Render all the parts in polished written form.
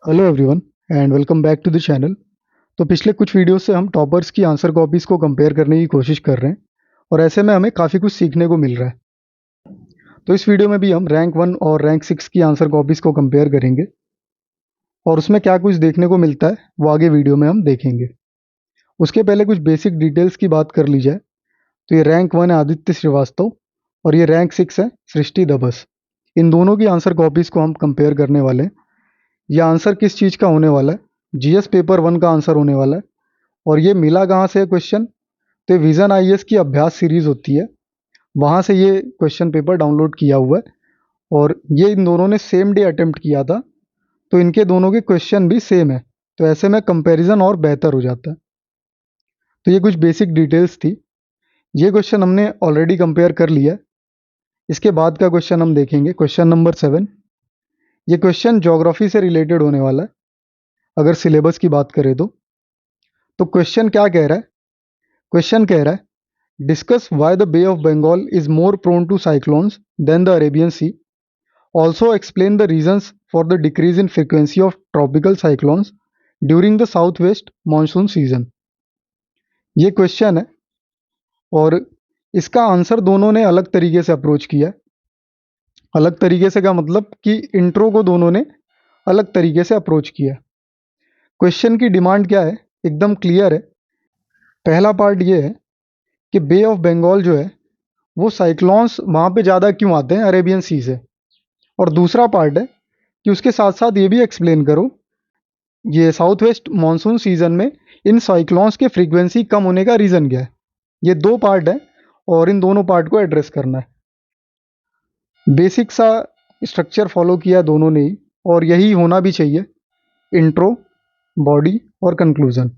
Hello everyone and welcome back to the channel. तो पिछले कुछ वीडियो से हम टॉपर्स की आंसर कॉपीज़ को कंपेयर करने की कोशिश कर रहे हैं और ऐसे में हमें काफ़ी कुछ सीखने को मिल रहा है। तो इस वीडियो में भी हम रैंक 1 और रैंक 6 की आंसर कॉपीज़ को कंपेयर करेंगे और उसमें क्या कुछ देखने को मिलता है वो आगे वीडियो में हम देखेंगे। उसके पहले कुछ बेसिक डिटेल्स की बात कर ली जाए तो ये रैंक 1 है आदित्य श्रीवास्तव और ये रैंक 6 है सृष्टि दबस। इन दोनों की आंसर कॉपीज़ को हम कंपेयर करने वाले हैं। ये आंसर किस चीज़ का होने वाला है? जीएस पेपर 1 का आंसर होने वाला है। और ये मिला कहाँ से है क्वेश्चन? तो विजन आईएएस की अभ्यास सीरीज होती है, वहाँ से ये क्वेश्चन पेपर डाउनलोड किया हुआ है और ये इन दोनों ने सेम डे अटेम्प्ट किया था, तो इनके दोनों के क्वेश्चन भी सेम है, तो ऐसे में कंपैरिजन और बेहतर हो जाता है। तो ये कुछ बेसिक डिटेल्स थी। ये क्वेश्चन हमने ऑलरेडी कंपेयर कर लिया। इसके बाद का क्वेश्चन हम देखेंगे, क्वेश्चन नंबर 7। ये क्वेश्चन ज्योग्राफी से रिलेटेड होने वाला है अगर सिलेबस की बात करें तो क्वेश्चन क्या कह रहा है? क्वेश्चन कह रहा है discuss why the Bay of Bengal is more prone to cyclones than the Arabian Sea. Also explain the reasons for the decrease in frequency of tropical cyclones during the south west monsoon season. ये question है और इसका answer दोनों ने अलग तरीके से approach किया है। अलग तरीके से का मतलब कि इंट्रो को दोनों ने अलग तरीके से अप्रोच किया। क्वेश्चन की डिमांड क्या है? एकदम क्लियर है। पहला पार्ट ये है कि बे ऑफ बंगाल जो है वो साइक्लोन्स वहाँ पे ज़्यादा क्यों आते हैं अरेबियन सी से, और दूसरा पार्ट है कि उसके साथ साथ ये भी एक्सप्लेन करो ये साउथ वेस्ट मानसून सीजन में इन साइक्लोन्स के फ्रीक्वेंसी कम होने का रीज़न क्या है। ये दो पार्ट है और इन दोनों पार्ट को एड्रेस करना है। बेसिक सा स्ट्रक्चर फॉलो किया दोनों ने ही, और यही होना भी चाहिए, इंट्रो, बॉडी और कंक्लूजन।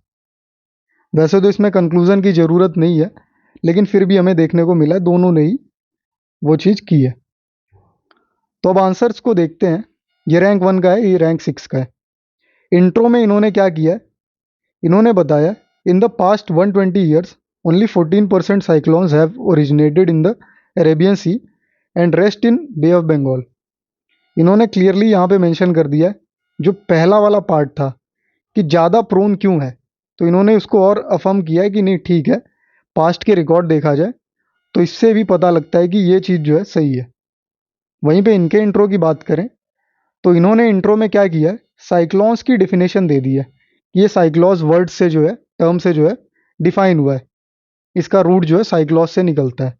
वैसे तो इसमें कंक्लूजन की ज़रूरत नहीं है, लेकिन फिर भी हमें देखने को मिला दोनों ने ही वो चीज़ की है। तो अब आंसर्स को देखते हैं। ये रैंक 1 का है, ये रैंक 6 का है। इंट्रो में इन्होंने क्या किया है? इन्होंने बताया in the past 120 years only 14% cyclones have originated in the Arabian Sea and rest in Bay of Bengal. इन्होंने क्लियरली यहाँ पे मेंशन कर दिया है जो पहला वाला पार्ट था कि ज़्यादा प्रोन क्यों है, तो इन्होंने उसको और अफर्म किया है कि नहीं ठीक है, पास्ट के रिकॉर्ड देखा जाए तो इससे भी पता लगता है कि ये चीज़ जो है सही है। वहीं पे इनके इंट्रो की बात करें तो इन्होंने इंट्रो में क्या किया है, साइक्लोन्स की डिफिनेशन दे दी है कि ये साइक्लॉस वर्ड से जो है, टर्म से जो है डिफाइन हुआ है, इसका रूट जो है साइक्लॉस से निकलता है।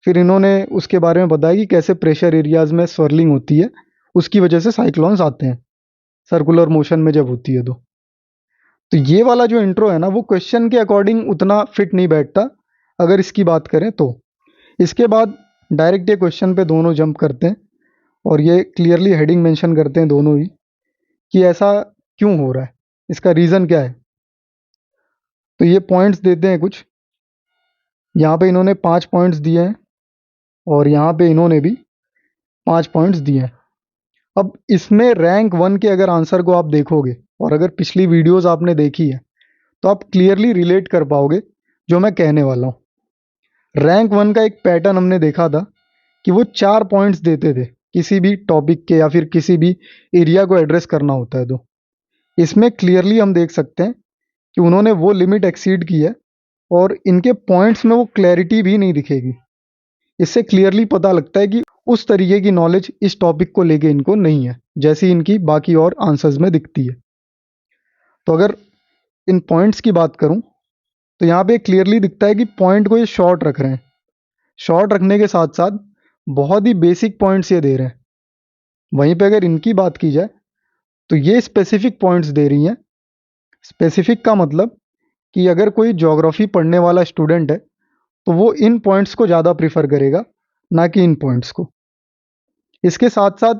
फिर इन्होंने उसके बारे में बताया कि कैसे प्रेशर एरियाज में स्वर्लिंग होती है, उसकी वजह से साइक्लोन्स आते हैं सर्कुलर मोशन में जब होती है तो ये वाला जो इंट्रो है ना वो क्वेश्चन के अकॉर्डिंग उतना फिट नहीं बैठता अगर इसकी बात करें तो। इसके बाद डायरेक्ट ये क्वेश्चन पे दोनों जंप करते हैं और ये क्लियरली हेडिंग मेंशन करते हैं दोनों ही कि ऐसा क्यों हो रहा है, इसका रीज़न क्या है। तो ये पॉइंट्स देते हैं कुछ, यहाँ पे इन्होंने 5 पॉइंट्स दिए हैं और यहाँ पे इन्होंने भी 5 पॉइंट्स दिए हैं। अब इसमें रैंक 1 के अगर आंसर को आप देखोगे और अगर पिछली वीडियोस आपने देखी है तो आप क्लियरली रिलेट कर पाओगे जो मैं कहने वाला हूँ। रैंक 1 का एक पैटर्न हमने देखा था कि वो 4 पॉइंट्स देते थे किसी भी टॉपिक के या फिर किसी भी एरिया को एड्रेस करना होता है। तो इसमें क्लियरली हम देख सकते हैं कि उन्होंने वो लिमिट एक्सीड की है और इनके पॉइंट्स में वो क्लैरिटी भी नहीं दिखेगी। इससे क्लियरली पता लगता है कि उस तरीके की नॉलेज इस टॉपिक को लेके इनको नहीं है जैसी इनकी बाकी और आंसर्स में दिखती है। तो अगर इन पॉइंट्स की बात करूं तो यहाँ पे क्लियरली दिखता है कि पॉइंट को ये शॉर्ट रख रहे हैं। शॉर्ट रखने के साथ साथ बहुत ही बेसिक पॉइंट्स ये दे रहे हैं। वहीं पे अगर इनकी बात की जाए तो ये स्पेसिफिक पॉइंट्स दे रही हैं। स्पेसिफिक का मतलब कि अगर कोई ज्योग्राफी पढ़ने वाला स्टूडेंट है तो वो इन पॉइंट्स को ज़्यादा प्रीफर करेगा, ना कि इन पॉइंट्स को। इसके साथ साथ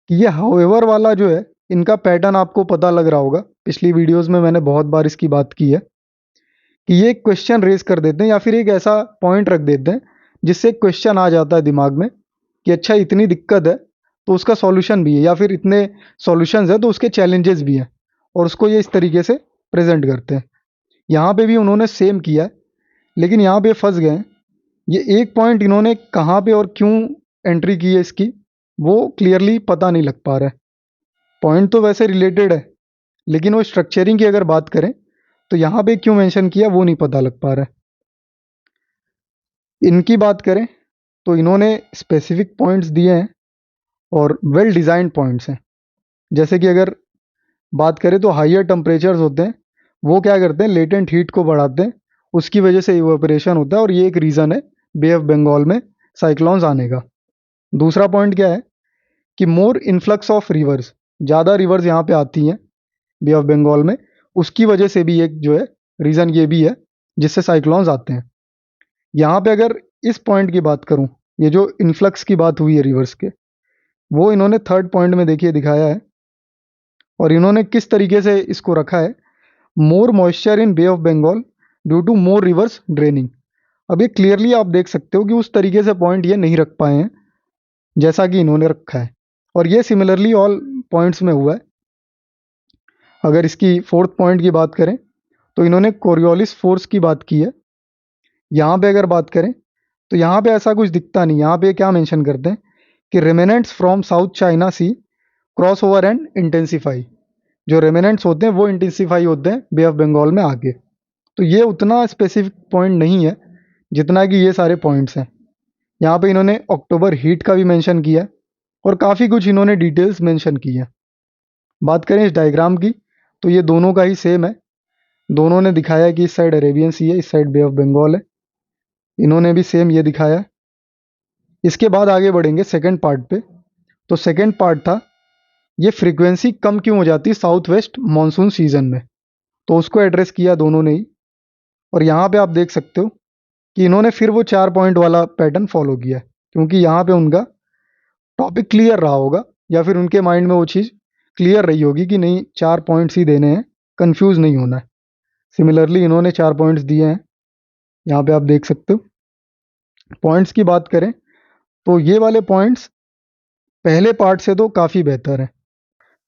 ये हाउएवर वाला जो है इनका पैटर्न आपको पता लग रहा होगा, पिछली वीडियोस में मैंने बहुत बार इसकी बात की है कि ये एक क्वेश्चन रेज कर देते हैं या फिर एक ऐसा पॉइंट रख देते हैं जिससे एक क्वेश्चन आ जाता है दिमाग में कि अच्छा इतनी दिक्कत है तो उसका सॉल्यूशन भी है, या फिर इतने सॉल्यूशंस है तो उसके चैलेंजेस भी हैं, और उसको ये इस तरीके से प्रेजेंट करते हैं। यहाँ पे भी उन्होंने सेम किया है, लेकिन यहाँ पे फंस गए हैं। ये एक पॉइंट इन्होंने कहाँ पे और क्यों एंट्री की है इसकी वो क्लियरली पता नहीं लग पा रहा है। पॉइंट तो वैसे रिलेटेड है, लेकिन वो स्ट्रक्चरिंग की अगर बात करें तो यहाँ पे क्यों मेंशन किया वो नहीं पता लग पा रहा है। इनकी बात करें तो इन्होंने स्पेसिफिक पॉइंट्स दिए हैं और वेल डिज़ाइंड पॉइंट्स हैं। जैसे कि अगर बात करें तो हाइयर टेम्परेचर्स होते हैं, वो क्या करते हैं, लेटेंट हीट को बढ़ाते हैं, उसकी वजह से इवेपोरेशन होता है और ये एक रीज़न है बे ऑफ बंगाल में साइक्लोन्स आने का। दूसरा पॉइंट क्या है कि मोर इन्फ्लक्स ऑफ रिवर्स, ज़्यादा रिवर्स यहाँ पे आती हैं बे ऑफ बंगाल में, उसकी वजह से भी एक जो है रीज़न ये भी है जिससे साइक्लोन्स आते हैं। यहाँ पे अगर इस पॉइंट की बात करूँ, ये जो इन्फ्लक्स की बात हुई है रिवर्स के, वो इन्होंने थर्ड पॉइंट में देखिए दिखाया है। और इन्होंने किस तरीके से इसको रखा है, more moisture in Bay of Bengal due to more rivers draining. अब ये क्लियरली आप देख सकते हो कि उस तरीके से पॉइंट ये नहीं रख पाए हैं जैसा कि इन्होंने रखा है, और ये सिमिलरली ऑल पॉइंट्स में हुआ है। अगर इसकी फोर्थ पॉइंट की बात करें तो इन्होंने कोरियोलिस फोर्स की बात की है। यहाँ पे अगर बात करें तो यहाँ पे ऐसा कुछ दिखता नहीं। यहाँ पे क्या मेंशन करते हैं कि remnants from South China Sea cross over and intensify. जो रेमिनेंट्स होते हैं वो इंटेंसिफाई होते हैं बे ऑफ बंगाल में आगे। तो ये उतना स्पेसिफिक पॉइंट नहीं है जितना कि ये सारे पॉइंट्स हैं। यहाँ पे इन्होंने अक्टूबर हीट का भी मेंशन किया है और काफ़ी कुछ इन्होंने डिटेल्स मेंशन की है। बात करें इस डायग्राम की तो ये दोनों का ही सेम है। दोनों ने दिखाया है कि इस साइड अरेबियन सी है, इस साइड बे ऑफ बंगाल है। इन्होंने भी सेम ये दिखाया है। इसके बाद आगे बढ़ेंगे सेकंड पार्ट पे। तो सेकंड पार्ट था ये फ्रीक्वेंसी कम क्यों हो जाती है साउथ वेस्ट मानसून सीजन में, तो उसको एड्रेस किया दोनों ने ही। और यहाँ पे आप देख सकते हो कि इन्होंने फिर वो 4 पॉइंट वाला पैटर्न फॉलो किया है, क्योंकि यहाँ पे उनका टॉपिक क्लियर रहा होगा या फिर उनके माइंड में वो चीज़ क्लियर रही होगी कि नहीं 4 पॉइंट्स ही देने हैं, कंफ्यूज नहीं होना है। सिमिलरली इन्होंने 4 पॉइंट्स दिए हैं, यहाँ पे आप देख सकते हो। पॉइंट्स की बात करें तो ये वाले पॉइंट्स पहले पार्ट से तो काफ़ी बेहतर है।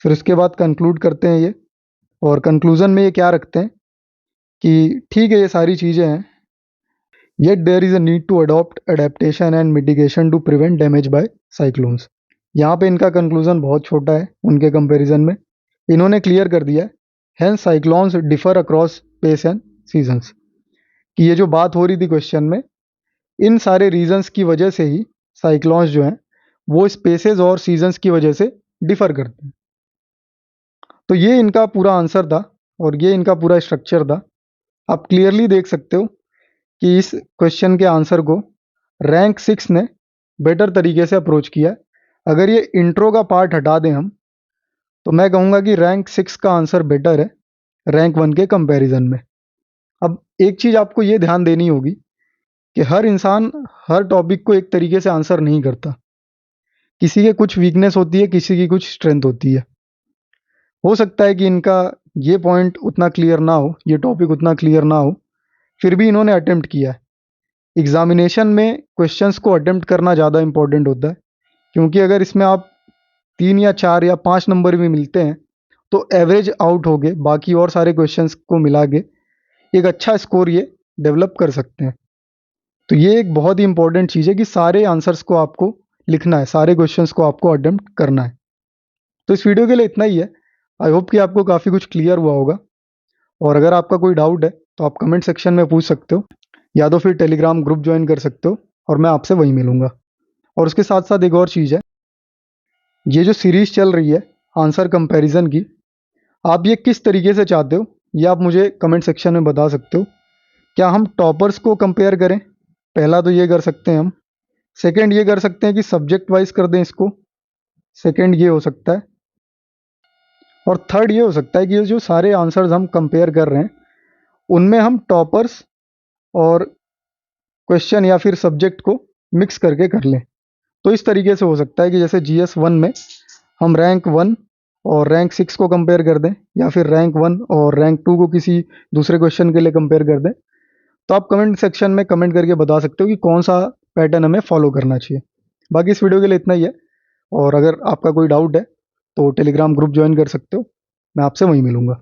फिर उसके बाद कंक्लूड करते हैं ये, और कंक्लूजन में ये क्या रखते हैं कि ठीक है ये सारी चीज़ें हैं, yet there is a need to adopt adaptation and mitigation to prevent damage by cyclones. यहाँ पे इनका कंक्लूजन बहुत छोटा है उनके कंपैरिजन में। इन्होंने क्लियर कर दिया है hence cyclones differ across space and seasons, कि ये जो बात हो रही थी क्वेश्चन में, इन सारे रीजंस की वजह से ही साइक्लोन्स जो हैं वो स्पेसेस और सीजन्स की वजह से डिफर करते हैं। तो ये इनका पूरा आंसर था और ये इनका पूरा स्ट्रक्चर था। आप क्लियरली देख सकते हो कि इस क्वेश्चन के आंसर को रैंक 6 ने बेटर तरीके से अप्रोच किया है। अगर ये इंट्रो का पार्ट हटा दें हम, तो मैं कहूँगा कि रैंक 6 का आंसर बेटर है रैंक 1 के कंपैरिजन में। अब एक चीज़ आपको ये ध्यान देनी होगी कि हर इंसान हर टॉपिक को एक तरीके से आंसर नहीं करता। किसी के कुछ वीकनेस होती है, किसी की कुछ स्ट्रेंथ होती है। हो सकता है कि इनका ये पॉइंट उतना क्लियर ना हो, ये टॉपिक उतना क्लियर ना हो, फिर भी इन्होंने अटेम्प्ट किया है। एग्जामिनेशन में क्वेश्चंस को अटेम्प्ट करना ज़्यादा इंपॉर्टेंट होता है, क्योंकि अगर इसमें आप 3 या 4 या 5 नंबर भी मिलते हैं तो एवरेज आउट हो गए, बाकी और सारे क्वेश्चंस को मिला के एक अच्छा स्कोर ये डेवलप कर सकते हैं। तो ये एक बहुत ही इंपॉर्टेंट चीज़ है कि सारे आंसर्स को आपको लिखना है, सारे क्वेश्चंस को आपको अटेम्प्ट करना है। तो इस वीडियो के लिए इतना ही है। आई होप कि आपको काफ़ी कुछ क्लियर हुआ होगा, और अगर आपका कोई डाउट है तो आप कमेंट सेक्शन में पूछ सकते हो, या तो फिर टेलीग्राम ग्रुप ज्वाइन कर सकते हो और मैं आपसे वहीं मिलूंगा। और उसके साथ साथ एक और चीज़ है, ये जो सीरीज़ चल रही है आंसर कंपैरिजन की, आप ये किस तरीके से चाहते हो ये आप मुझे कमेंट सेक्शन में बता सकते हो। क्या हम टॉपर्स को कंपेयर करें? पहला तो ये कर सकते हैं हम। सेकंड ये कर सकते हैं कि सब्जेक्ट वाइज कर दें इसको, सेकंड ये हो सकता है। और थर्ड ये हो सकता है कि ये जो सारे आंसर्स हम कंपेयर कर रहे हैं उनमें हम टॉपर्स और क्वेश्चन या फिर सब्जेक्ट को मिक्स करके कर लें। तो इस तरीके से हो सकता है कि जैसे GS1 में हम रैंक 1 और रैंक 6 को कंपेयर कर दें, या फिर रैंक 1 और रैंक 2 को किसी दूसरे क्वेश्चन के लिए कंपेयर कर दें। तो आप कमेंट सेक्शन में कमेंट करके बता सकते हो कि कौन सा पैटर्न हमें फॉलो करना चाहिए। बाकी इस वीडियो के लिए इतना ही है, और अगर आपका कोई डाउट है तो टेलीग्राम ग्रुप ज्वाइन कर सकते हो। मैं आपसे वहीं मिलूंगा।